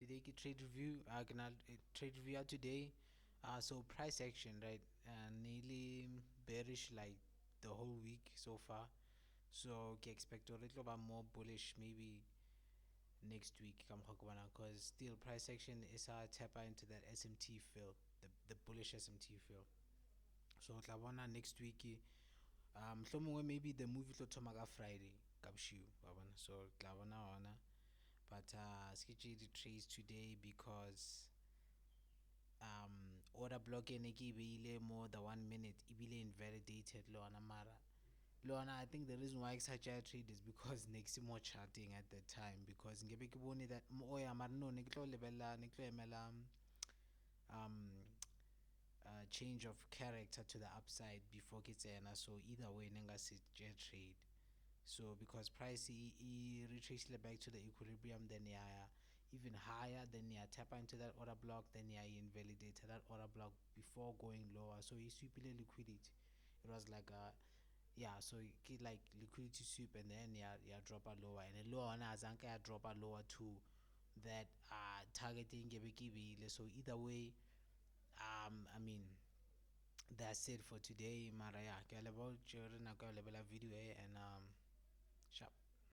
Bideki trade review trade review today. So price action, right? Nearly bearish like the whole week so far. So can expect a little bit more bullish maybe next week because still price action is tap into that SMT fill, the bullish SMT fill. So tlabona next week mhlomongwe maybe the movie tlo thoma ka Friday ka boshiu wa bona. So tlabona ona, but sketchy the trades today because order block ene ke beile more the 1 minute ibile invalidated lona mara lona. I think the reason why it's such a trade is because next more charting at that time, because ngebe ke bone that oya mara no ne ke tlo lebella ne ke tlo emela um change of character to the upside before ke tsena. So either way ne nga se trade. So because price retrace back to the equilibrium, then yeah, even higher, then yeah, tap into that order block, then yeah, invalidate that order block before going lower. So he sweep liquidity. It was like a yeah, so you get like liquidity sweep, and then yeah drop a lower, and the lower na azanka drop a lower too, that targeting gebekibile. So either way, I mean that's it for today. Mara yeah, ke a leboha, ke re nako ya ho lebelela video and sharp.